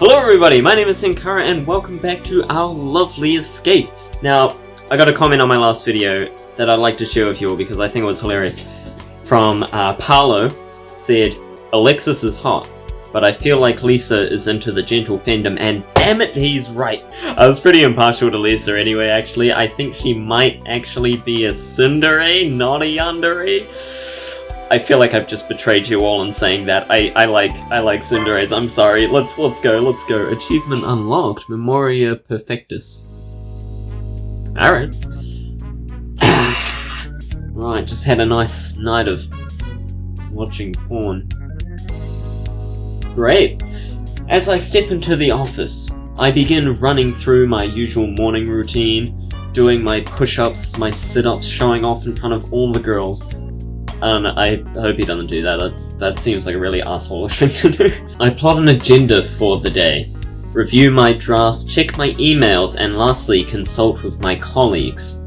Hello everybody, my name is Senkara and welcome back to our lovely escape. Now, I got a comment on my last video that I'd like to share with you all because I think it was hilarious. From Paolo, said, Alexis is hot, but I feel like Lisa is into the gentle fandom, and damn it, he's right. I was pretty impartial to Lisa anyway, actually. I think she might actually be a Yandere, not a Yandere. I feel like I've just betrayed you all in saying that. I like Yanderes. I'm sorry. Let's go. Achievement unlocked. Memoria Perfectus. Alright. Right, just had a nice night of watching porn. Great. As I step into the office, I begin running through my usual morning routine, doing my push-ups, my sit-ups, showing off in front of all the girls. I don't know, I hope he doesn't do that. That seems like a really asshole thing to do. I plot an agenda for the day, review my drafts, check my emails, and lastly, consult with my colleagues.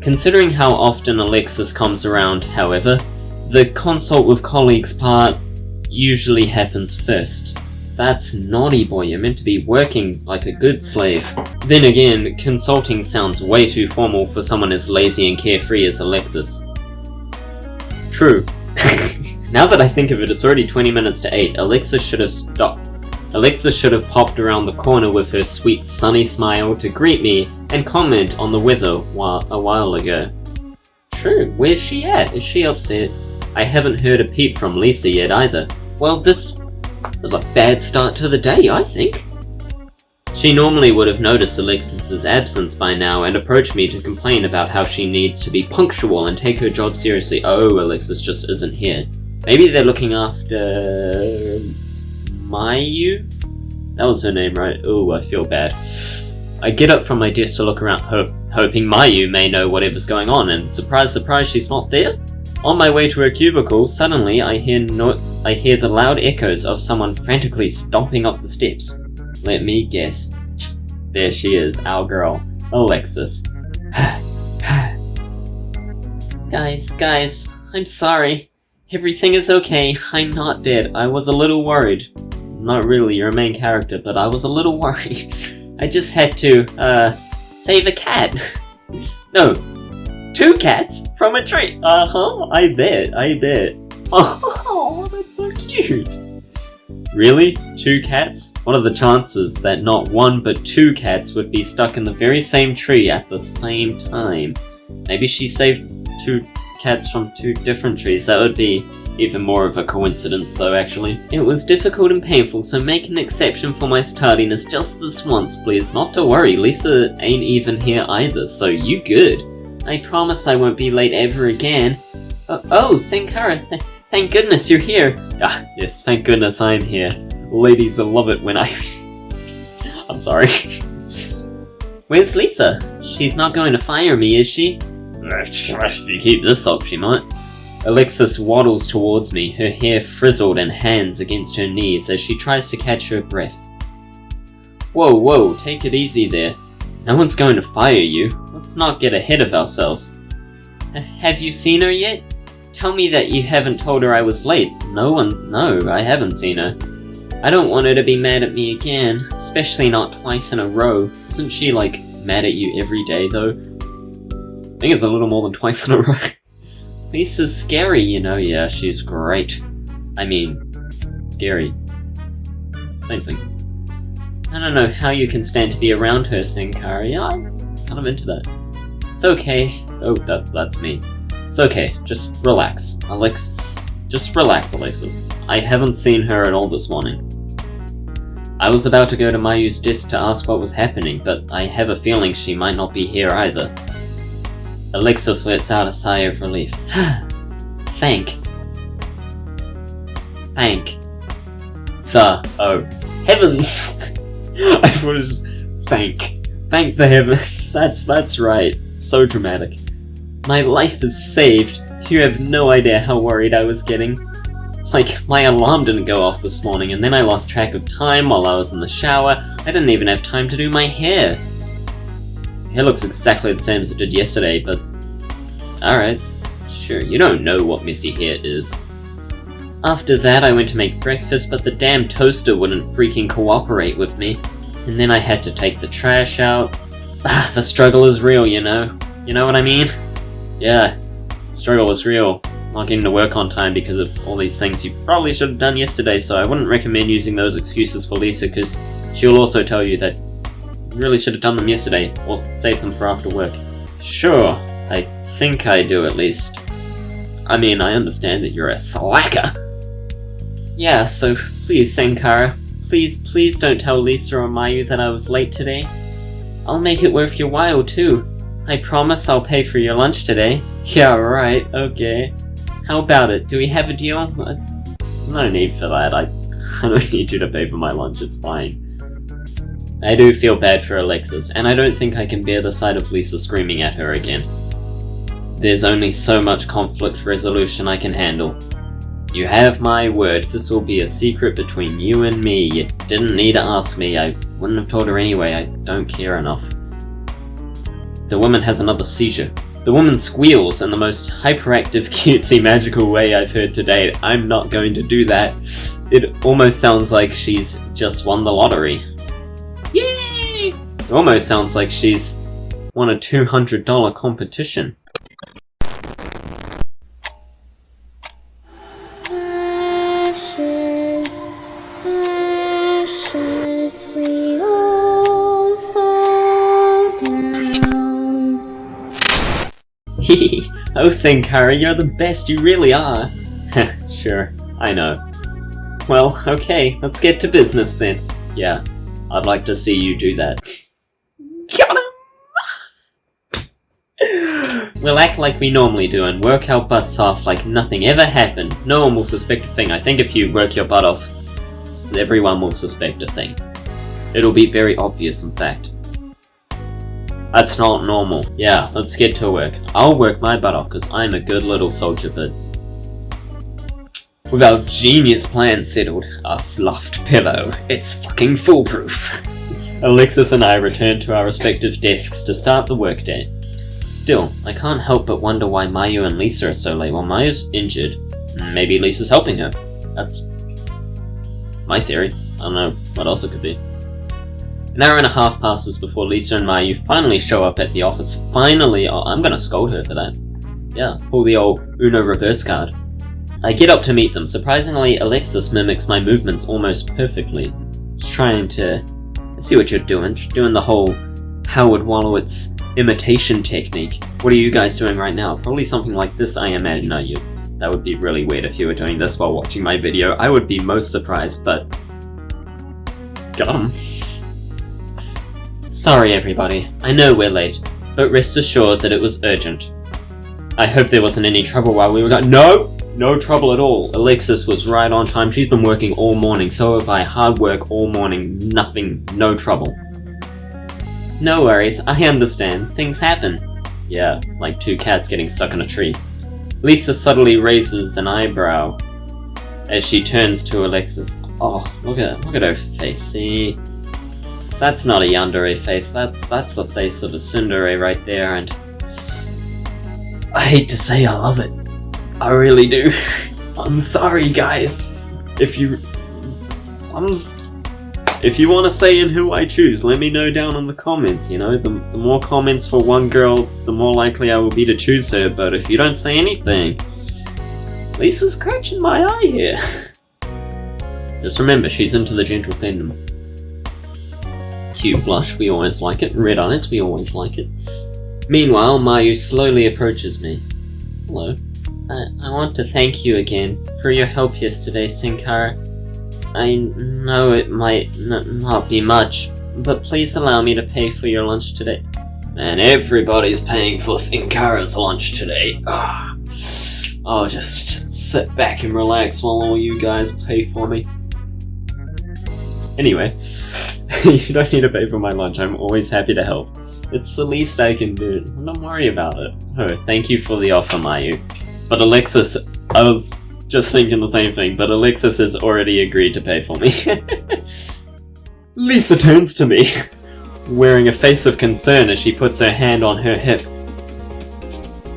Considering how often Alexis comes around, however, the consult with colleagues part usually happens first. That's naughty boy, you're meant to be working like a good slave. Then again, consulting sounds way too formal for someone as lazy and carefree as Alexis. True. Now that I think of it, it's already 20 minutes to 8. Alexis should have stopped. Alexis should have popped around the corner with her sweet sunny smile to greet me and comment on the weather a while ago. True, where's she at? Is she upset? I haven't heard a peep from Lisa yet either. Well, this was a bad start to the day, I think. She normally would have noticed Alexis's absence by now and approached me to complain about how she needs to be punctual and take her job seriously. Oh, Alexis just isn't here. Maybe they're looking after Mayu? That was her name, right? Oh, I feel bad. I get up from my desk to look around, hoping Mayu may know whatever's going on, and surprise, surprise, she's not there. On my way to her cubicle, suddenly I hear the loud echoes of someone frantically stomping up the steps. Let me guess. There she is, our girl, Alexis. Guys, I'm sorry. Everything is okay. I'm not dead. I was a little worried. Not really, you're a main character, but I was a little worried. I just had to, save a cat. No, 2 cats from a tree. I bet. Oh, that's so cute. Really? 2 cats? What are the chances that not 1 but 2 cats would be stuck in the very same tree at the same time? Maybe she saved 2 cats from 2 different trees. That would be even more of a coincidence though, actually. It was difficult and painful, so make an exception for my tardiness just this once, please. Not to worry, Lisa ain't even here either, so you good. I promise I won't be late ever again. Oh, Senkara, thank goodness you're here. Ah, yes, thank goodness I'm here. Ladies will love it when I'm sorry. Where's Lisa? She's not going to fire me, is she? If you keep this up, she might. Alexis waddles towards me, her hair frizzled and hands against her knees as she tries to catch her breath. Whoa, take it easy there. No one's going to fire you. Let's not get ahead of ourselves. Have you seen her yet? Tell me that you haven't told her I was late. No, I haven't seen her. I don't want her to be mad at me again, especially not twice in a row. Isn't she, like, mad at you every day, though? I think it's a little more than twice in a row. Lisa's scary, you know. Yeah, she's great. I mean, scary. Same thing. I don't know how you can stand to be around her, Senkara. Yeah, I'm kind of into that. It's okay. Oh, that's me. It's okay, just relax, Alexis. Just relax, Alexis. I haven't seen her at all this morning. I was about to go to Mayu's desk to ask what was happening, but I have a feeling she might not be here either. Alexis lets out a sigh of relief. Thank the heavens! I thought it was just thank the heavens. That's right. So dramatic. My life is saved. You have no idea how worried I was getting. Like, my alarm didn't go off this morning, and then I lost track of time while I was in the shower. I didn't even have time to do my hair. My hair looks exactly the same as it did yesterday, but... Alright. Sure, you don't know what messy hair is. After that, I went to make breakfast, but the damn toaster wouldn't freaking cooperate with me. And then I had to take the trash out. The struggle is real, you know? You know what I mean? Yeah, struggle was real. Not getting to work on time because of all these things you probably should have done yesterday, so I wouldn't recommend using those excuses for Lisa, because she'll also tell you that you really should have done them yesterday, or save them for after work. Sure, I think I do at least. I mean, I understand that you're a slacker. Yeah, so please, Senkara, please don't tell Lisa or Mayu that I was late today. I'll make it worth your while too. I promise I'll pay for your lunch today. Yeah, right, okay. How about it? Do we have a deal? No need for that. I don't need you to pay for my lunch, it's fine. I do feel bad for Alexis, and I don't think I can bear the sight of Lisa screaming at her again. There's only so much conflict resolution I can handle. You have my word, this will be a secret between you and me. You didn't need to ask me, I wouldn't have told her anyway, I don't care enough. The woman has another seizure. The woman squeals in the most hyperactive, cutesy, magical way I've heard to date. I'm not going to do that. It almost sounds like she's just won the lottery. Yay! It almost sounds like she's won a $200 competition. Ashes, we all fall down. Oh, Senkara, you're the best, you really are. Sure, I know. Well, okay, let's get to business then. Yeah, I'd like to see you do that. Got him! We'll act like we normally do and work our butts off like nothing ever happened. No one will suspect a thing. I think if you work your butt off, everyone will suspect a thing. It'll be very obvious, in fact. That's not normal. Yeah, let's get to work. I'll work my butt off because I'm a good little soldier, but with our genius plan settled, a fluffed pillow, it's fucking foolproof. Alexis and I return to our respective desks to start the workday. Still, I can't help but wonder why Mayu and Lisa are so late. Well, Mayu's injured. Maybe Lisa's helping her. That's my theory. I don't know what else it could be. An hour and a half passes before Lisa and Mayu finally show up at the office. Finally! Oh, I'm gonna scold her for that. Yeah, pull the old Uno reverse card. I get up to meet them. Surprisingly, Alexis mimics my movements almost perfectly. She's trying to... I see what you're doing. She's doing the whole Howard Wolowitz imitation technique. What are you guys doing right now? Probably something like this, I imagine, are you? That would be really weird if you were doing this while watching my video. I would be most surprised, but... Got 'em. Sorry everybody, I know we're late, but rest assured that it was urgent. I hope there wasn't any trouble while we were gone. No! No trouble at all. Alexis was right on time. She's been working all morning, so have I. Hard work all morning. Nothing. No trouble. No worries, I understand. Things happen. Yeah, like two cats getting stuck in a tree. Lisa subtly raises an eyebrow as she turns to Alexis. Oh, look at her face. See? That's not a Yandere face. That's the face of a tsundere right there, and I hate to say I love it. I really do. I'm sorry, guys. If you want to say in who I choose, let me know down in the comments, you know. The more comments for one girl, the more likely I will be to choose her, but if you don't say anything... Lisa's scratching my eye here. Just remember, she's into the gentle fandom. Cute blush, we always like it. Red eyes, we always like it. Meanwhile, Mayu slowly approaches me. Hello. I want to thank you again for your help yesterday, Senkara. I know it might not be much, but please allow me to pay for your lunch today. And everybody's paying for Senkara's lunch today. I'll just sit back and relax while all you guys pay for me. Anyway, you don't need to pay for my lunch. I'm always happy to help. It's the least I can do. Don't worry about it. Oh, thank you for the offer, Mayu. But Alexis, I was just thinking the same thing, but Alexis has already agreed to pay for me. Lisa turns to me, wearing a face of concern as she puts her hand on her hip.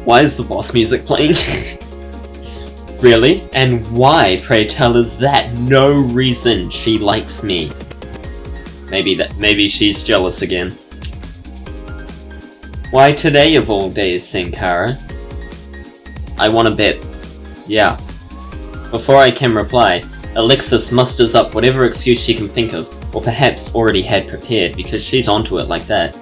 Why is the boss music playing? Really? And why, pray tell, is that no reason she likes me? Maybe she's jealous again. Why today of all days, Senkara? I want to bet. Yeah. Before I can reply, Alexis musters up whatever excuse she can think of, or perhaps already had prepared, because she's onto it like that.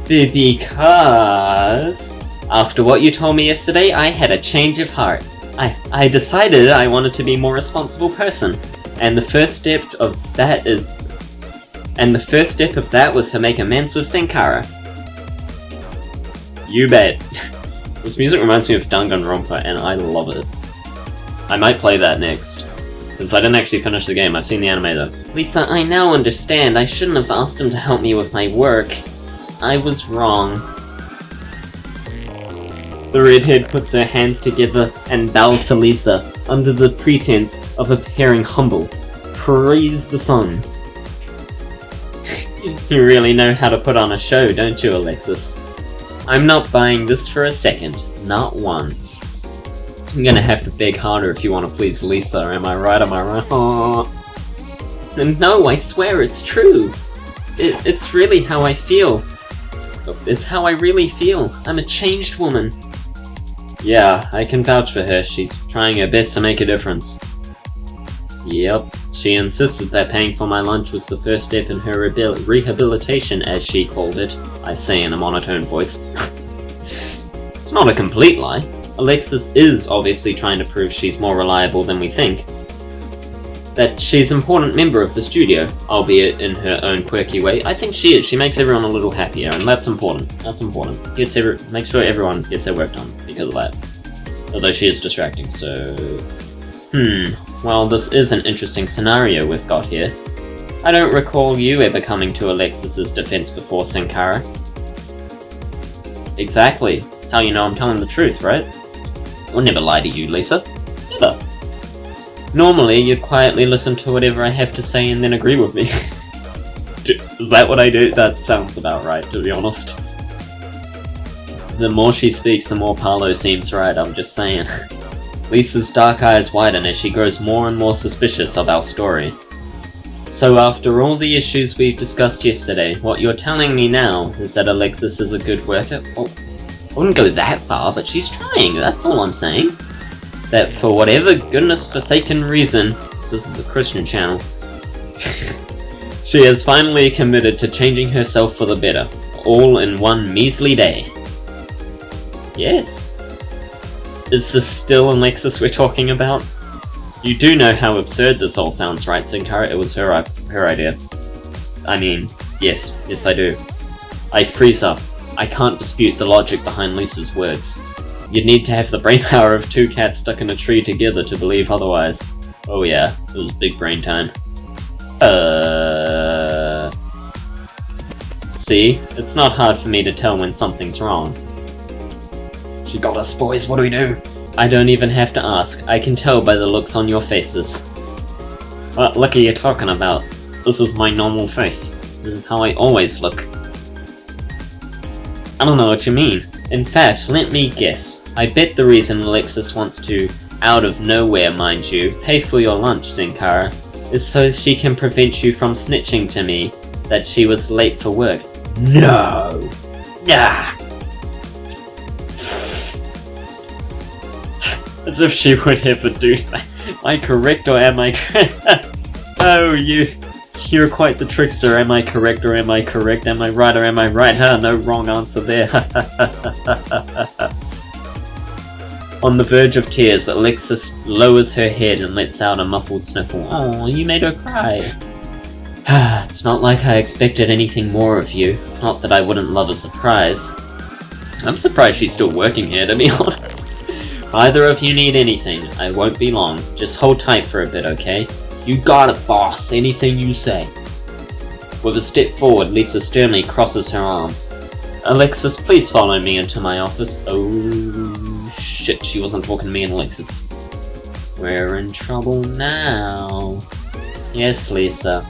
Because after what you told me yesterday, I had a change of heart. I decided I wanted to be a more responsible person, and the first step of that was to make amends with Senkara. You bet. This music reminds me of Danganronpa, and I love it. I might play that next. Since I didn't actually finish the game, I've seen the anime though. Lisa, I now understand. I shouldn't have asked him to help me with my work. I was wrong. The redhead puts her hands together and bows to Lisa, under the pretense of appearing humble. Praise the sun. You really know how to put on a show, don't you, Alexis? I'm not buying this for a second. Not one. I'm gonna have to beg harder if you want to please Lisa, am I right, am I right? Aww. And no, I swear it's true. It's really how I feel. It's how I really feel. I'm a changed woman. Yeah, I can vouch for her. She's trying her best to make a difference. Yep, she insisted that paying for my lunch was the first step in her rehabilitation, as she called it. I say in a monotone voice. It's not a complete lie. Alexis is obviously trying to prove she's more reliable than we think. That she's an important member of the studio, albeit in her own quirky way. I think she is. She makes everyone a little happier, and that's important. That's important. Make sure everyone gets their work done because of that. Although she is distracting, so... Well, this is an interesting scenario we've got here. I don't recall you ever coming to Alexis's defense before, Senkara. Exactly. That's how you know I'm telling the truth, right? I'll never lie to you, Lisa. Never. Normally, you'd quietly listen to whatever I have to say and then agree with me. Is that what I do? That sounds about right, to be honest. The more she speaks, the more Paolo seems right, I'm just saying. Lisa's dark eyes widen as she grows more and more suspicious of our story. So after all the issues we've discussed yesterday, what you're telling me now is that Alexis is a good worker? Well, I wouldn't go that far, but she's trying, that's all I'm saying. That for whatever goodness-forsaken reason, this is a Christian channel, she has finally committed to changing herself for the better, all in one measly day. Yes. Is this still Alexis we're talking about? You do know how absurd this all sounds, right, Senkara? It was her idea. I mean, yes I do. I freeze up. I can't dispute the logic behind Lisa's words. You'd need to have the brainpower of two cats stuck in a tree together to believe otherwise. Oh yeah, it was big brain time. See? It's not hard for me to tell when something's wrong. She got us, boys, what do we do? I don't even have to ask. I can tell by the looks on your faces. What look are you talking about? This is my normal face. This is how I always look. I don't know what you mean. In fact, let me guess. I bet the reason Alexis wants to, out of nowhere mind you, pay for your lunch, Senkara, is so she can prevent you from snitching to me that she was late for work. No! Nah! As if she would ever do that. Am I correct or am I Oh, you're quite the trickster. Am I correct or am I correct? Am I right or am I right? No wrong answer there. On the verge of tears, Alexis lowers her head and lets out a muffled sniffle. Oh, you made her cry. It's not like I expected anything more of you. Not that I wouldn't love a surprise. I'm surprised she's still working here, to be honest. If either of you need anything, I won't be long. Just hold tight for a bit, okay? You got it, boss. Anything you say. With a step forward, Lisa sternly crosses her arms. Alexis, please follow me into my office. Oh, shit, she wasn't talking to me and Alexis. We're in trouble now. Yes, Lisa.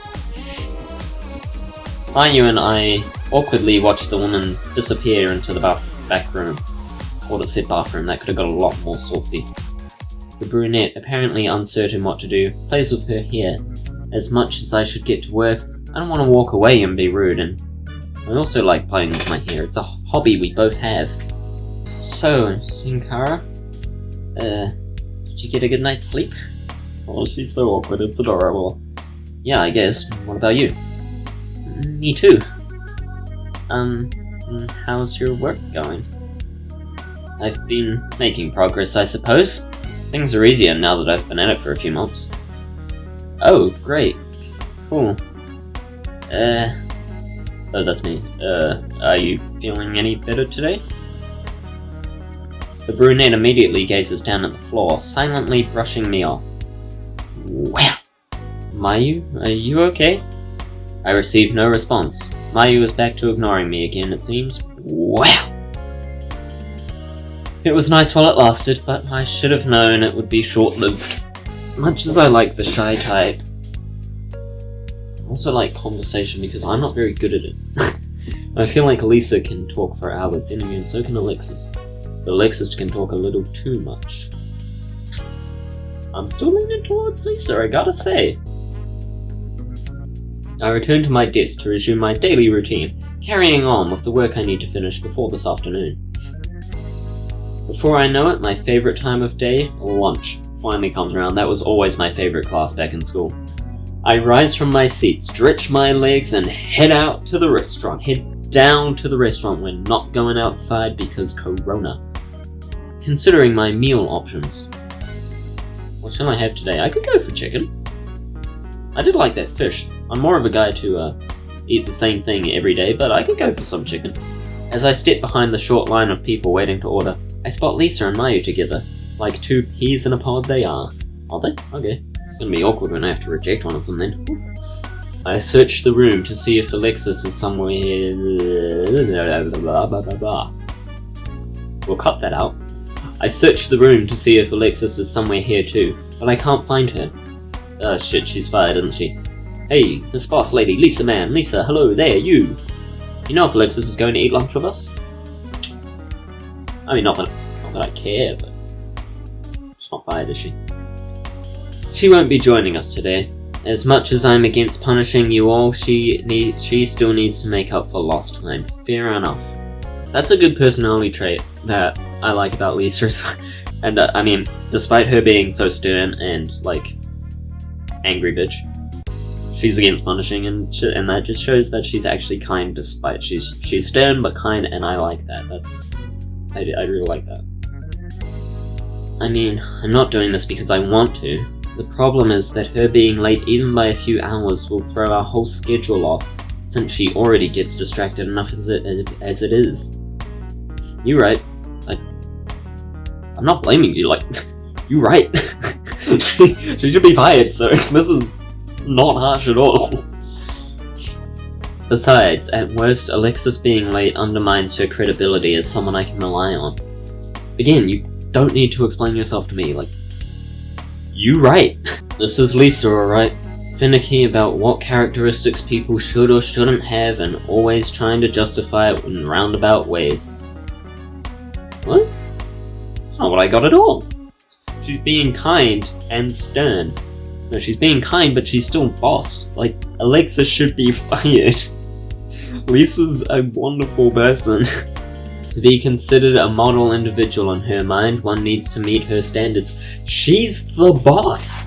Mayu and I awkwardly watched the woman disappear into the back room. Or it said bathroom, that could have got a lot more saucy. The brunette, apparently uncertain what to do, plays with her hair. As much as I should get to work, I don't want to walk away and be rude, and I also like playing with my hair. It's a hobby we both have. So, Senkara, did you get a good night's sleep? Oh, she's so awkward, it's adorable. Yeah, I guess. What about you? Me too. How's your work going? I've been making progress, I suppose. Things are easier now that I've been at it for a few months. Oh, great. Cool. Oh, that's me. Are you feeling any better today? The brunette immediately gazes down at the floor, silently brushing me off. Well, Mayu, are you okay? I receive no response. Mayu is back to ignoring me again, it seems. Well! It was nice while it lasted, but I should have known it would be short-lived. Much as I like the shy type. I also like conversation because I'm not very good at it. I feel like Lisa can talk for hours anyway, and so can Alexis. But Alexis can talk a little too much. I'm still leaning towards Lisa, I gotta say. I return to my desk to resume my daily routine, carrying on with the work I need to finish before this afternoon. Before I know it, my favourite time of day, lunch, finally comes around. That was always my favourite class back in school. I rise from my seat, stretch my legs, and head out to the restaurant. Head down to the restaurant. We're not going outside because Corona. Considering my meal options. What shall I have today? I could go for chicken. I did like that fish. I'm more of a guy to eat the same thing every day, but I could go for some chicken. As I step behind the short line of people waiting to order, I spot Lisa and Mayu together. Like two peas in a pod they are. Are they? Okay. It's gonna be awkward when I have to reject one of them then. I search the room to see if Alexis is somewhere here. We'll cut that out. I search the room to see if Alexis is somewhere here too, but I can't find her. Oh shit, she's fired, isn't she? Hey, Miss Boss Lady, Lisa man, Lisa, hello there, you! You know if Alexis is going to eat lunch with us? I mean, not that I care, but she's not fired, is she? She won't be joining us today. As much as I'm against punishing you all, she still needs to make up for lost time. Fair enough. That's a good personality trait that I like about Lisa. And I mean, despite her being so stern and like angry bitch, she's against punishing, and that just shows that she's actually kind. Despite she's stern but kind, and I like that. I really like that. I mean, I'm not doing this because I want to. The problem is that her being late even by a few hours will throw our whole schedule off, since she already gets distracted enough as it is. You're right. I'm not blaming you, like, you're right. she should be fired, so this is not harsh at all. Besides, at worst, Alexis being late undermines her credibility as someone I can rely on. Again, you don't need to explain yourself to me, like, you right. This is Lisa, alright? Finicky about what characteristics people should or shouldn't have, and always trying to justify it in roundabout ways. What? That's not what I got at all. She's being kind and stern. No, she's being kind, but she's still boss. Like, Alexa should be fired. Lisa's a wonderful person. To be considered a model individual in her mind, one needs to meet her standards. She's the boss!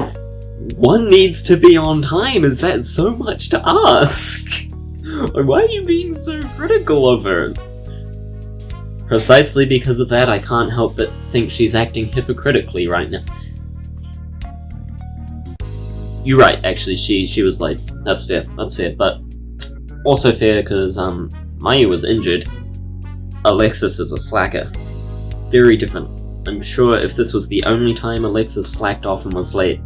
One needs to be on time, is that so much to ask? Why are you being so critical of her? Precisely because of that, I can't help but think she's acting hypocritically right now. You're right, actually, she was late. That's fair, but also fair because, Mayu was injured. Alexis is a slacker. Very different. I'm sure if this was the only time Alexis slacked off and was late,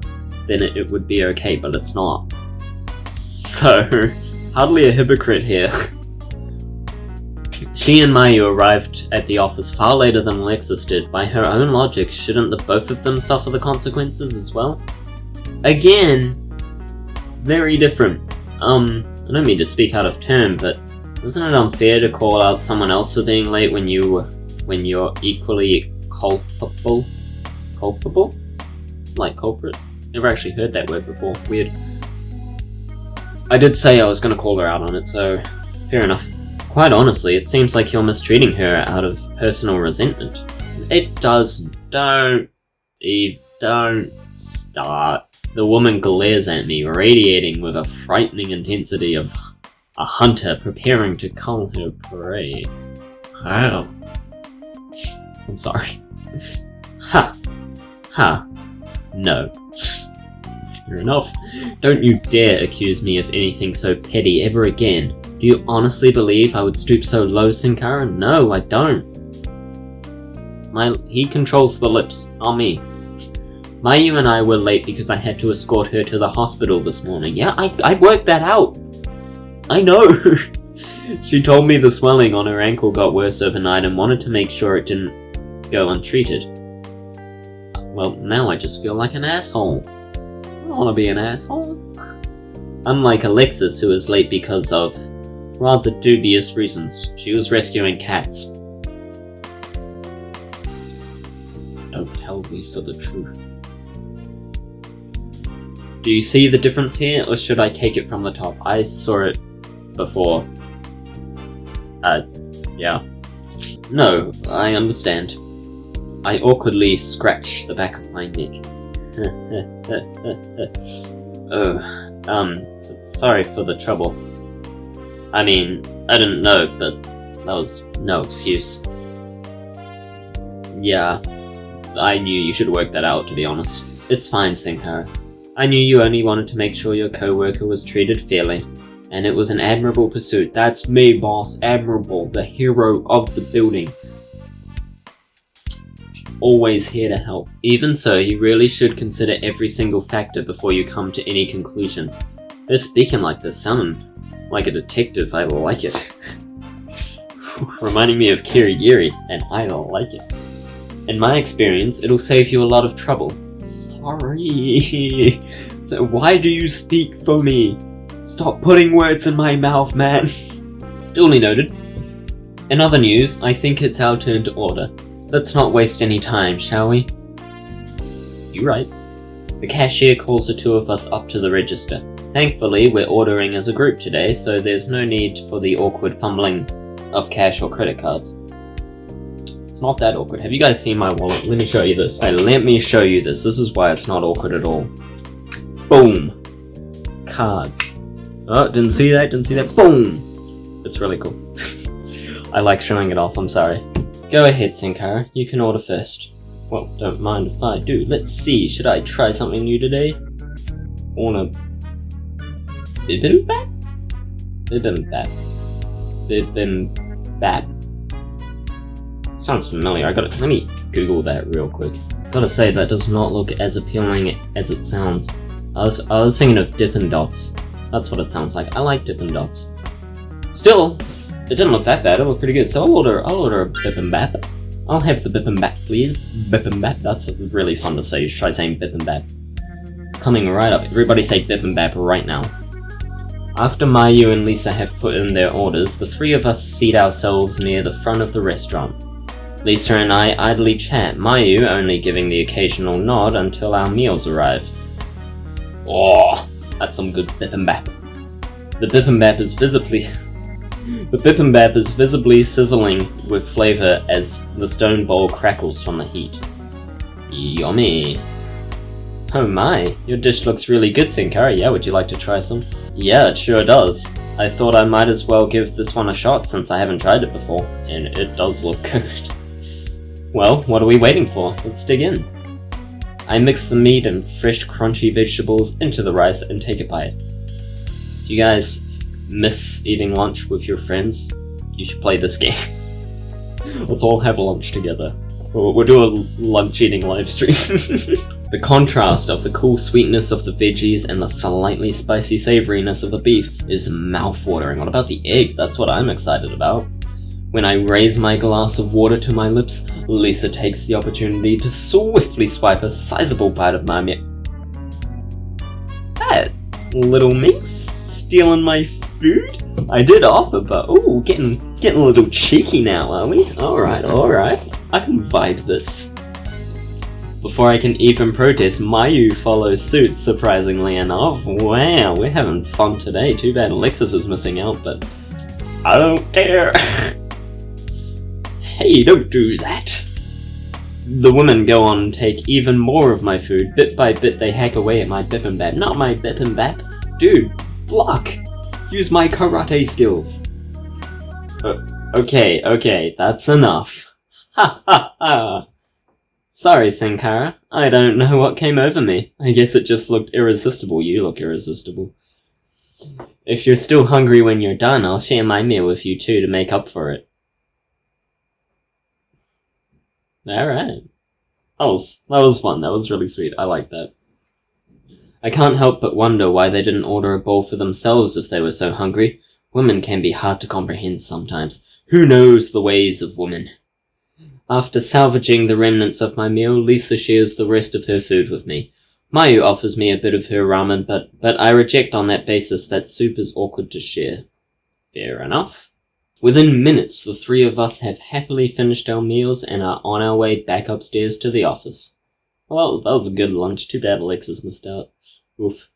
then it would be okay, but it's not. So, hardly a hypocrite here. She and Mayu arrived at the office far later than Alexis did. By her own logic, shouldn't the both of them suffer the consequences as well? Again, very different. I don't mean to speak out of turn, but isn't it unfair to call out someone else for being late when you're equally culpable? Like culprit? Never actually heard that word before. Weird. I did say I was gonna call her out on it, so fair enough. Quite honestly, it seems like you're mistreating her out of personal resentment. It does. Don't start. The woman glares at me, radiating with a frightening intensity of a hunter preparing to cull her prey. Wow. I'm sorry. Ha! Ha! No. Fair enough. Don't you dare accuse me of anything so petty ever again. Do you honestly believe I would stoop so low, Senkara? No, I don't. He controls the lips, not me. Mayu and I were late because I had to escort her to the hospital this morning. Yeah, I worked that out. I know. She told me the swelling on her ankle got worse overnight and wanted to make sure it didn't go untreated. Well, now I just feel like an asshole. I don't want to be an asshole. Unlike Alexis, who was late because of rather dubious reasons. She was rescuing cats. Don't tell Lisa the truth. Do you see the difference here, or should I take it from the top? I saw it before. Yeah. No, I understand. I awkwardly scratch the back of my neck. Sorry for the trouble. I mean, I didn't know, but that was no excuse. Yeah, I knew you should work that out, to be honest. It's fine, Senkara. I knew you only wanted to make sure your co-worker was treated fairly, and it was an admirable pursuit. That's me, boss. Admirable, the hero of the building. Always here to help. Even so, you really should consider every single factor before you come to any conclusions. They're speaking like this, sounding like a detective. I like it. Reminding me of Kirigiri, and I don't like it. In my experience, it'll save you a lot of trouble. Sorry. So why do you speak for me? Stop putting words in my mouth, man. Duly noted. In other news, I think it's our turn to order. Let's not waste any time, shall we? You're right. The cashier calls the two of us up to the register. Thankfully, we're ordering as a group today, so there's no need for the awkward fumbling of cash or credit cards. It's not that awkward. Have you guys seen my wallet? Let me show you this. Let me show you this. This is why it's not awkward at all. Boom. Cards. Oh, didn't see that. Boom. It's really cool. I like showing it off, I'm sorry. Go ahead, Senkara. You can order first. Well, don't mind if I do. Let's see. Should I try something new today? Order bibimbap? Bibimbap. Sounds familiar. Let me Google that real quick. Gotta say, that does not look as appealing as it sounds. I was thinking of Dippin' Dots. That's what it sounds like. I like Dippin' Dots. Still, it didn't look that bad. It looked pretty good. So I'll order a bibimbap. I'll have the bibimbap, please. Bibimbap. That's really fun to say. You should try saying bibimbap. Coming right up. Everybody say bibimbap right now. After Mayu and Lisa have put in their orders, the three of us seat ourselves near the front of the restaurant. Lisa and I idly chat, Mayu only giving the occasional nod until our meals arrive. Oh, that's some good bibimbap. The bibimbap is visibly sizzling with flavor as the stone bowl crackles from the heat. Yummy. Oh my, your dish looks really good, Senkara. Yeah, would you like to try some? Yeah, it sure does. I thought I might as well give this one a shot since I haven't tried it before, and it does look good. Well, what are we waiting for? Let's dig in. I mix the meat and fresh crunchy vegetables into the rice and take a bite. Do you guys miss eating lunch with your friends? You should play this game. Let's all have lunch together. We'll do a lunch eating live stream. The contrast of the cool sweetness of the veggies and the slightly spicy savouriness of the beef is mouth-watering. What about the egg? That's what I'm excited about. When I raise my glass of water to my lips, Lisa takes the opportunity to swiftly swipe a sizable bite of my meat. That little minx stealing my food? I did offer, but ooh, getting a little cheeky now, are we? Alright. I can vibe this. Before I can even protest, Mayu follows suit, surprisingly enough. Wow, we're having fun today. Too bad Alexis is missing out, but I don't care. Hey, don't do that. The women go on and take even more of my food. Bit by bit, they hack away at my bibimbap. Not my bibimbap. Dude, block. Use my karate skills. Okay, that's enough. Ha ha ha. Sorry, Senkara. I don't know what came over me. I guess it just looked irresistible. You look irresistible. If you're still hungry when you're done, I'll share my meal with you too to make up for it. Alright. That was fun. That was really sweet. I like that. I can't help but wonder why they didn't order a bowl for themselves if they were so hungry. Women can be hard to comprehend sometimes. Who knows the ways of women? After salvaging the remnants of my meal, Lisa shares the rest of her food with me. Mayu offers me a bit of her ramen, but I reject on that basis that soup is awkward to share. Fair enough. Within minutes, the three of us have happily finished our meals and are on our way back upstairs to the office. Well, that was a good lunch. Too bad Alexis missed out. Oof.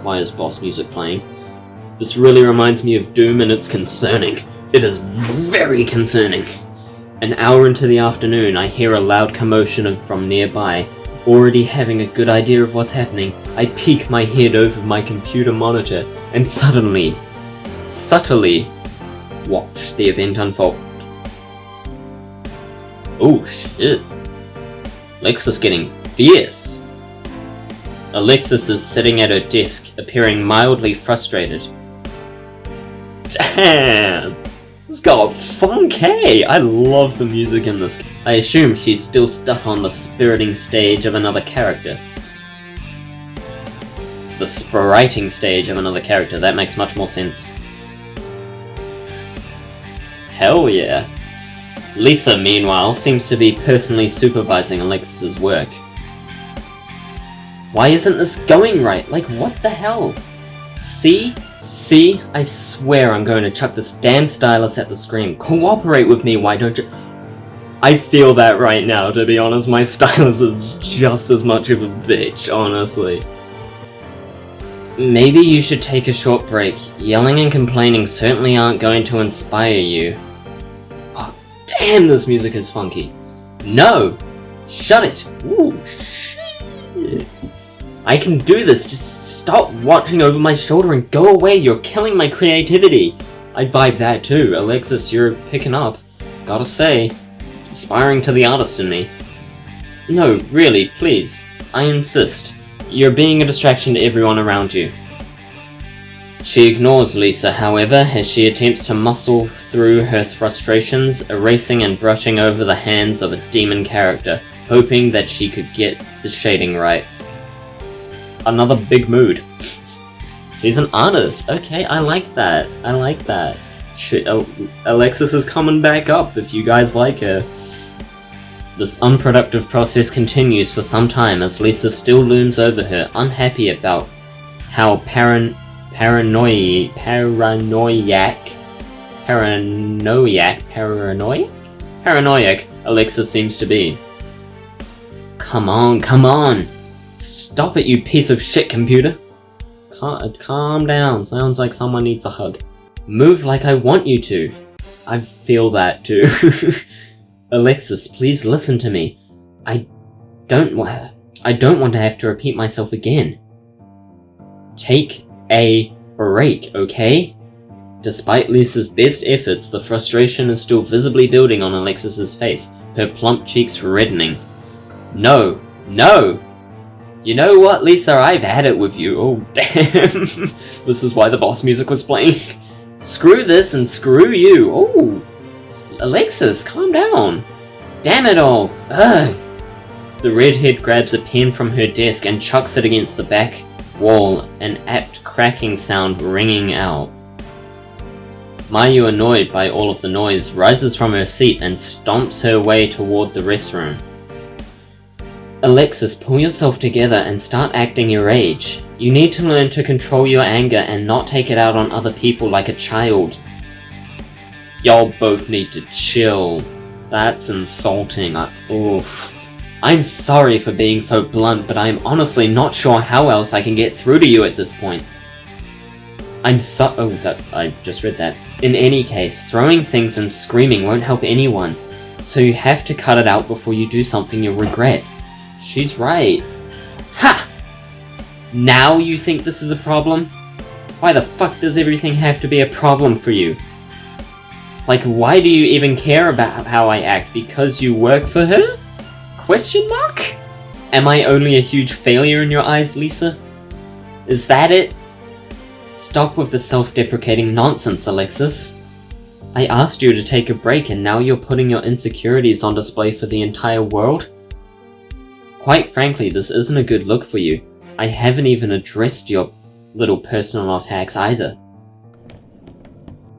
Why is boss music playing? This really reminds me of Doom, and it's concerning. It is very concerning. An hour into the afternoon, I hear a loud commotion from nearby. Already having a good idea of what's happening, I peek my head over my computer monitor and subtly watch the event unfold. Oh shit. Alexis getting fierce. Alexis is sitting at her desk, appearing mildly frustrated. Damn! This got funky! I love the music in this. I assume she's still stuck on the spiriting stage of another character. The spiriting stage of another character, that makes much more sense. Hell yeah. Lisa, meanwhile, seems to be personally supervising Alexis's work. Why isn't this going right? Like, what the hell? See? I swear I'm going to chuck this damn stylus at the screen. Cooperate with me, why don't you? I feel that right now, to be honest. My stylus is just as much of a bitch, honestly. Maybe you should take a short break. Yelling and complaining certainly aren't going to inspire you. Oh, damn, this music is funky. No! Shut it! Ooh, shit. I can do this, just stop watching over my shoulder and go away, you're killing my creativity. I vibe that too. Alexis, you're picking up. Gotta say, inspiring to the artist in me. No, really, please. I insist. You're being a distraction to everyone around you. She ignores Lisa, however, as she attempts to muscle through her frustrations, erasing and brushing over the hands of a demon character, hoping that she could get the shading right. Another big mood. She's an artist. Okay, I like that. Alexis is coming back up if you guys like her. This unproductive process continues for some time as Lisa still looms over her, unhappy about how paranoiac Alexis seems to be. Come on! Stop it, you piece of shit, computer! Calm down. Sounds like someone needs a hug. Move like I want you to. I feel that too. Alexis, please listen to me. I don't want to have to repeat myself again. Take a break, okay? Despite Lisa's best efforts, the frustration is still visibly building on Alexis's face, her plump cheeks reddening. No! You know what, Lisa, I've had it with you. Oh, damn. This is why the boss music was playing. Screw this and screw you. Oh, Alexis, calm down. Damn it all. Ugh. The redhead grabs a pen from her desk and chucks it against the back wall, an apt cracking sound ringing out. Mayu, annoyed by all of the noise, rises from her seat and stomps her way toward the restroom. Alexis, pull yourself together and start acting your age. You need to learn to control your anger and not take it out on other people like a child. Y'all both need to chill. That's insulting. I'm sorry for being so blunt, but I'm honestly not sure how else I can get through to you at this point. I just read that. In any case, throwing things and screaming won't help anyone, so you have to cut it out before you do something you'll regret. She's right. Ha! Now you think this is a problem? Why the fuck does everything have to be a problem for you? Like, why do you even care about how I act? Because you work for her? Question mark? Am I only a huge failure in your eyes, Lisa? Is that it? Stop with the self-deprecating nonsense, Alexis. I asked you to take a break and now you're putting your insecurities on display for the entire world? Quite frankly, this isn't a good look for you. I haven't even addressed your little personal attacks either.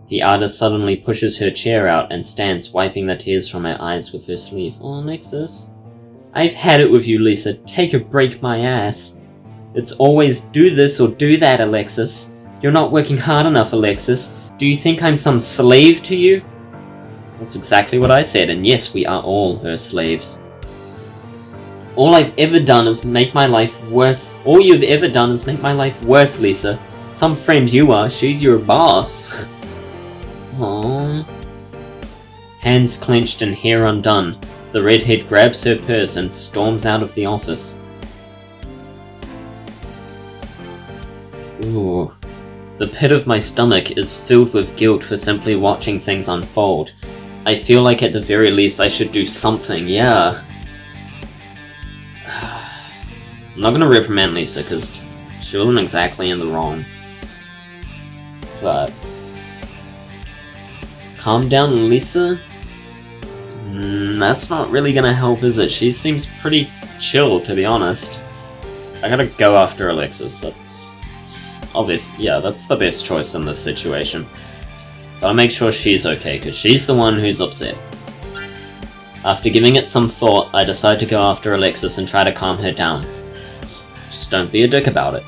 The artist suddenly pushes her chair out and stands, wiping the tears from her eyes with her sleeve. Oh, Alexis. I've had it with you, Lisa. Take a break, my ass. It's always do this or do that, Alexis. You're not working hard enough, Alexis. Do you think I'm some slave to you? That's exactly what I said, and yes, we are all her slaves. All I've ever done is make my life worse. All you've ever done is make my life worse, Lisa. Some friend you are, she's your boss. Aww. Hands clenched and hair undone, the redhead grabs her purse and storms out of the office. Ooh. The pit of my stomach is filled with guilt for simply watching things unfold. I feel like at the very least I should do something, yeah. I'm not gonna reprimand Lisa, because she wasn't exactly in the wrong. But... calm down, Lisa? That's not really gonna help, is it? She seems pretty chill, to be honest. I gotta go after Alexis, that's obvious. Yeah, that's the best choice in this situation. Gotta make sure she's okay, because she's the one who's upset. After giving it some thought, I decide to go after Alexis and try to calm her down. Just don't be a dick about it.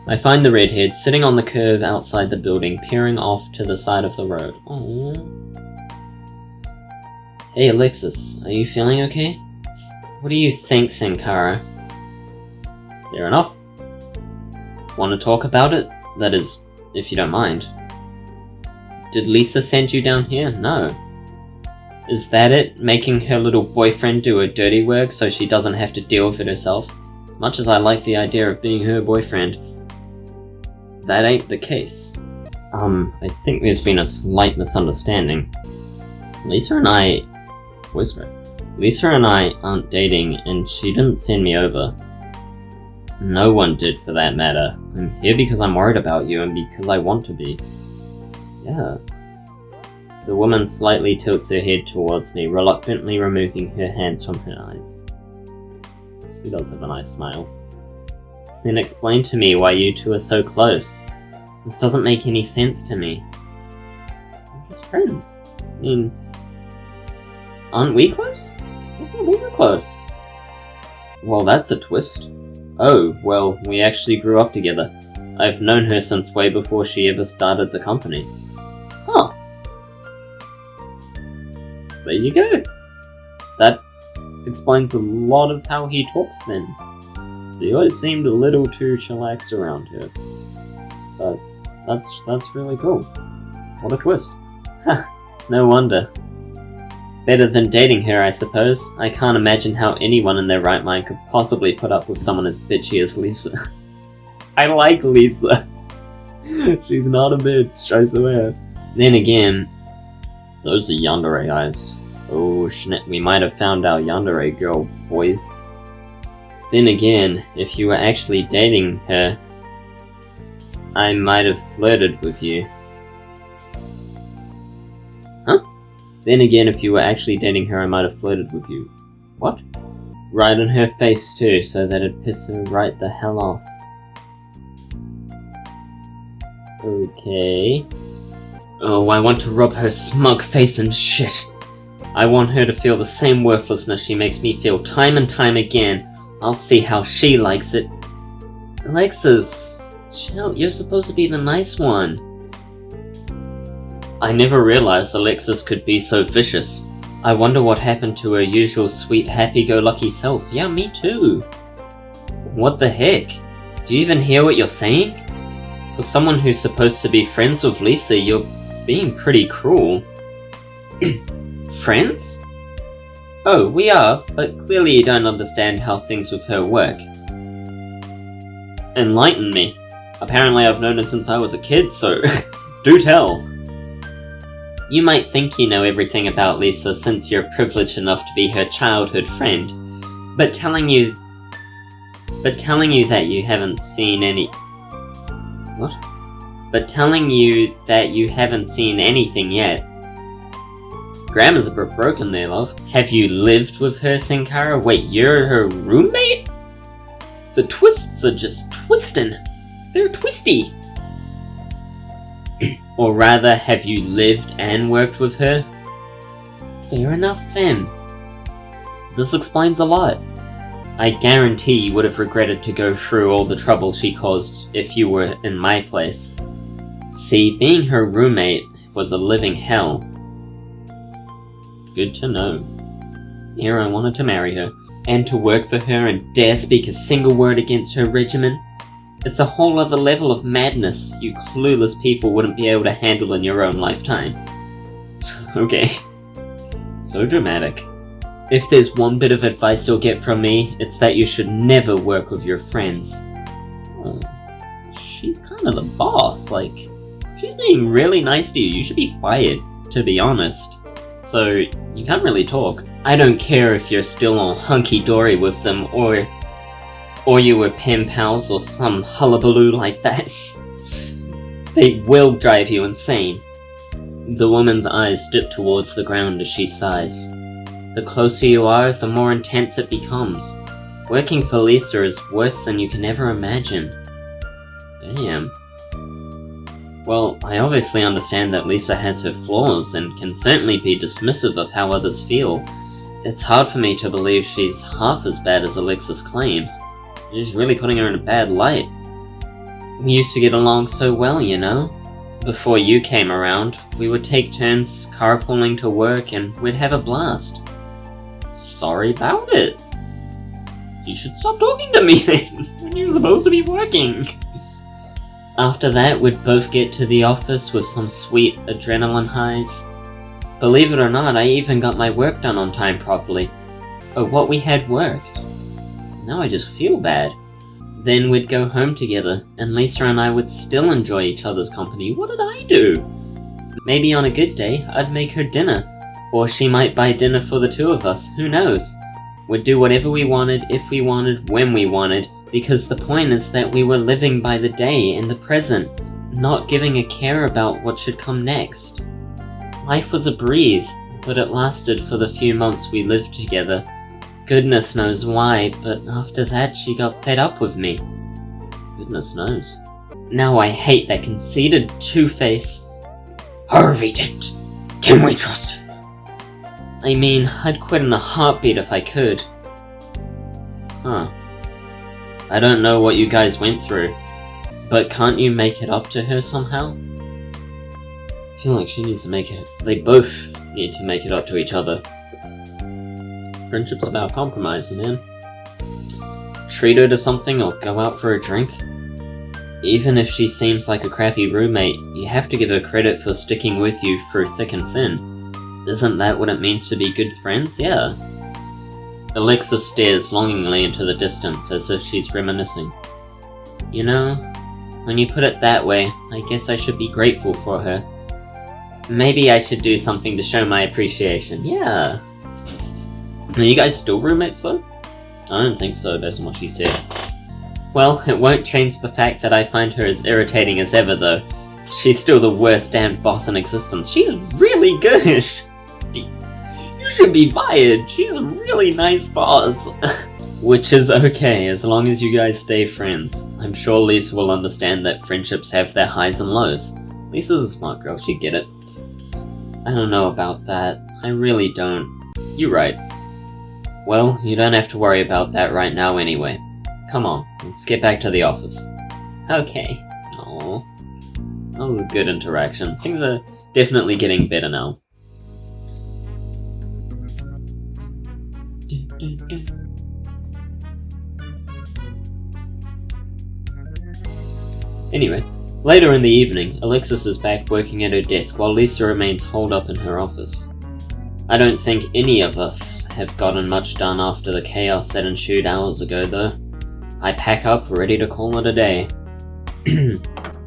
I find the redhead sitting on the curb outside the building, peering off to the side of the road. Aww. Hey Alexis, are you feeling okay? What do you think, Senkara? Fair enough. Want to talk about it? That is, if you don't mind. Did Lisa send you down here? No. Is that it? Making her little boyfriend do her dirty work so she doesn't have to deal with it herself? Much as I like the idea of being her boyfriend, that ain't the case. I think there's been a slight misunderstanding. Lisa and I aren't dating, and she didn't send me over. No one did, for that matter. I'm here because I'm worried about you and because I want to be. Yeah. The woman slightly tilts her head towards me, reluctantly removing her hands from her eyes. She does have a nice smile. Then explain to me why you two are so close. This doesn't make any sense to me. We're just friends. I mean, aren't we close? I thought we were close. Well, that's a twist. Oh, well, we actually grew up together. I've known her since way before she ever started the company. Huh. There you go. That explains a lot of how he talks then. So he always seemed a little too chillaxed around her. But that's really cool. What a twist. Ha, no wonder. Better than dating her, I suppose. I can't imagine how anyone in their right mind could possibly put up with someone as bitchy as Lisa. I like Lisa. She's not a bitch, I swear. Then again, those are Yandere eyes. Oh shit, we might have found our Yandere girl, boys. Then again, if you were actually dating her, I might have flirted with you. Huh? Then again, if you were actually dating her, I might have flirted with you. What? Right in her face too, so that it'd piss her right the hell off. Okay. Oh, I want to rub her smug face and shit. I want her to feel the same worthlessness she makes me feel time and time again. I'll see how she likes it. Alexis, chill, you're supposed to be the nice one. I never realized Alexis could be so vicious. I wonder what happened to her usual sweet happy-go-lucky self. Yeah, me too. What the heck? Do you even hear what you're saying? For someone who's supposed to be friends with Lisa, you're being pretty cruel. Friends? Oh, we are, but clearly you don't understand how things with her work. Enlighten me. Apparently I've known her since I was a kid, so do tell. You might think you know everything about Lisa since you're privileged enough to be her childhood friend, but telling you that you haven't seen any... What? But telling you that you haven't seen anything yet. Grammar's a bit broken there, love. Have you lived with her, Senkara? Wait, you're her roommate? The twists are just twisting. They're twisty. Or rather, have you lived and worked with her? Fair enough then. This explains a lot. I guarantee you would have regretted to go through all the trouble she caused if you were in my place. See, being her roommate was a living hell. Good to know. Here I wanted to marry her, and to work for her and dare speak a single word against her regimen. It's a whole other level of madness you clueless people wouldn't be able to handle in your own lifetime. Okay. So dramatic. If there's one bit of advice you'll get from me, it's that you should never work with your friends. Oh, she's kind of the boss, like, she's being really nice to you. You should be fired, to be honest. So, you can't really talk. I don't care if you're still all hunky-dory with them, or you were pen pals or some hullabaloo like that. They will drive you insane. The woman's eyes dip towards the ground as she sighs. The closer you are, the more intense it becomes. Working for Lisa is worse than you can ever imagine. Damn. Well, I obviously understand that Lisa has her flaws and can certainly be dismissive of how others feel. It's hard for me to believe she's half as bad as Alexis claims. She's really putting her in a bad light. We used to get along so well, you know? Before you came around, we would take turns carpooling to work and we'd have a blast. Sorry about it. You should stop talking to me then, when you're supposed to be working. After that, we'd both get to the office with some sweet adrenaline highs. Believe it or not, I even got my work done on time properly. But what we had worked. Now I just feel bad. Then we'd go home together, and Lisa and I would still enjoy each other's company. What did I do? Maybe on a good day, I'd make her dinner. Or she might buy dinner for the two of us, who knows? We'd do whatever we wanted, if we wanted, when we wanted, because the point is that we were living by the day in the present, not giving a care about what should come next. Life was a breeze, but it lasted for the few months we lived together. Goodness knows why, but after that she got fed up with me. Goodness knows. Now I hate that conceited two-face. Harvey didn't. Can we trust him? I mean, I'd quit in a heartbeat if I could. Huh. I don't know what you guys went through, but can't you make it up to her somehow? I feel like she needs to make it. They both need to make it up to each other. Friendship's about compromise, man. Treat her to something or go out for a drink. Even if she seems like a crappy roommate, you have to give her credit for sticking with you through thick and thin. Isn't that what it means to be good friends? Yeah. Alexis stares longingly into the distance as if she's reminiscing. You know, when you put it that way, I guess I should be grateful for her. Maybe I should do something to show my appreciation. Yeah. Are you guys still roommates though? I don't think so, based on what she said. Well, it won't change the fact that I find her as irritating as ever though. She's still the worst damn boss in existence. She's really good! You should be fired! She's a really nice boss! Which is okay, as long as you guys stay friends. I'm sure Lisa will understand that friendships have their highs and lows. Lisa's a smart girl, she'd get it. I don't know about that. I really don't. You're right. Well, you don't have to worry about that right now anyway. Come on, let's get back to the office. Okay. Aww. That was a good interaction. Things are definitely getting better now. Dun, dun. Anyway, later in the evening, Alexis is back working at her desk while Lisa remains holed up in her office. I don't think any of us have gotten much done after the chaos that ensued hours ago though. I pack up, ready to call it a day.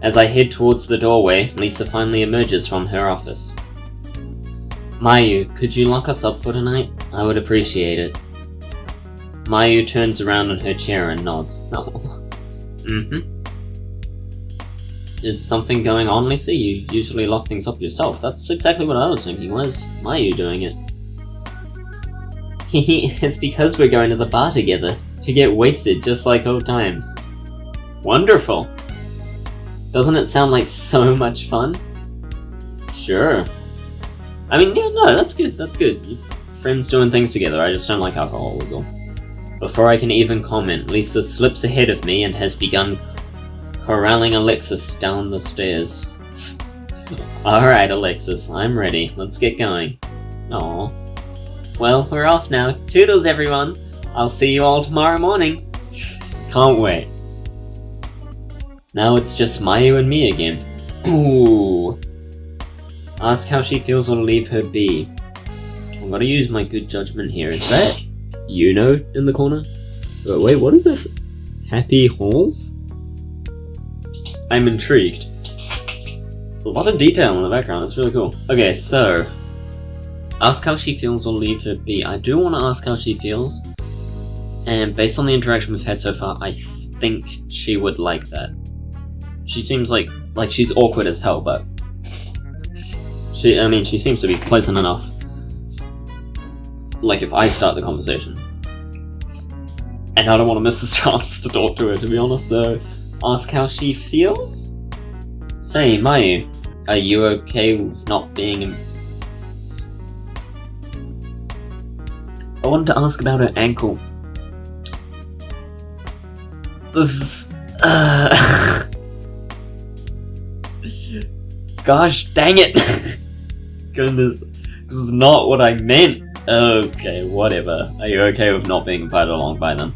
As I head towards the doorway, Lisa finally emerges from her office. Mayu, could you lock us up for tonight? I would appreciate it. Mayu turns around in her chair and nods. No. Is something going on, Lisa? You usually lock things up yourself. That's exactly what I was thinking. Why is Mayu doing it? It's because we're going to the bar together. To get wasted, just like old times. Wonderful! Doesn't it sound like so much fun? Sure. I mean, yeah, no, that's good, that's good. Friends doing things together, I just don't like alcohol is all. Before I can even comment, Lisa slips ahead of me and has begun corralling Alexis down the stairs. Alright, Alexis, I'm ready. Let's get going. Aww. Well, we're off now. Toodles, everyone! I'll see you all tomorrow morning. Can't wait. Now it's just Mayu and me again. Ooh. Ask how she feels or leave her be. I'm gonna use my good judgment here. Is that Yuno in the corner? Wait, what is it? Happy Halls? I'm intrigued. A lot of detail in the background, it's really cool. Okay, so... ask how she feels or leave her be. I do want to ask how she feels. And based on the interaction we've had so far, I think she would like that. She seems like she's awkward as hell, but... she seems to be pleasant enough. Like if I start the conversation. And I don't want to miss the chance to talk to her, to be honest, so... ask how she feels? Say, Mayu, are you okay with not being... I wanted to ask about her ankle. This is... Gosh dang it! Goodness, this is not what I meant. Okay, whatever. Are you okay with not being invited along by them?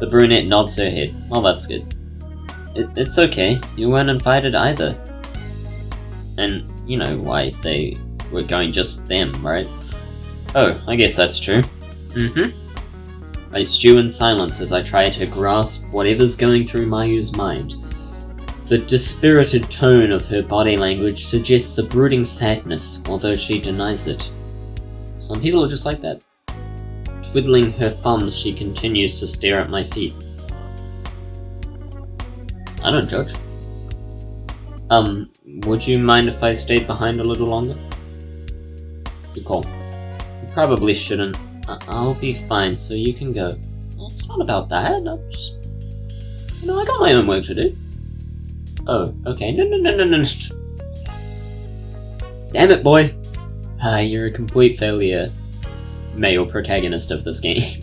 The brunette nods her head. Well, that's good. It's okay. You weren't invited either. And you know why they were going just them, right? Oh, I guess that's true. I stew in silence as I try to grasp whatever's going through Mayu's mind. The dispirited tone of her body language suggests a brooding sadness, although she denies it. Some people are just like that. Twiddling her thumbs, she continues to stare at my feet. I don't judge. Would you mind if I stayed behind a little longer? Good call. You probably shouldn't. I'll be fine, so you can go. It's not about that, I'm just... you know, I got my own work to do. Oh, okay. No. Damn it, boy! You're a complete failure, male protagonist of this game.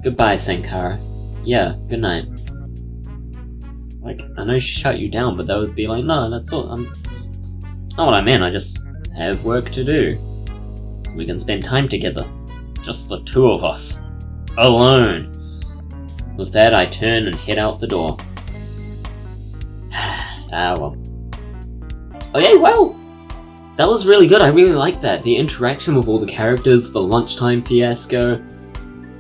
Goodbye, Senkara. Yeah, good night. Like, I know she shut you down, but that would be like, no, that's all. It's not what I meant, I just have work to do. So we can spend time together. Just the two of us. Alone. With that, I turn and head out the door. Well. Okay, well, that was really good. I really liked that. The interaction with all the characters, the lunchtime fiasco,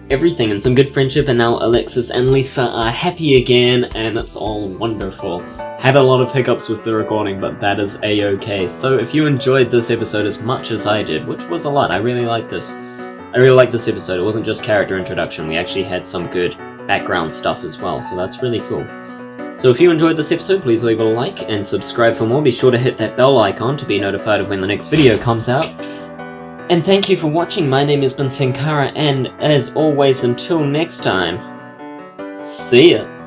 everything, and some good friendship, and now Alexis and Lisa are happy again, and it's all wonderful. Had a lot of hiccups with the recording, but that is a-okay. So if you enjoyed this episode as much as I did, which was a lot, I really liked this. I really liked this episode. It wasn't just character introduction, we actually had some good background stuff as well, so that's really cool. So if you enjoyed this episode, please leave a like and subscribe for more. Be sure to hit that bell icon to be notified of when the next video comes out. And thank you for watching. My name has been Senkara, and as always, until next time, see ya!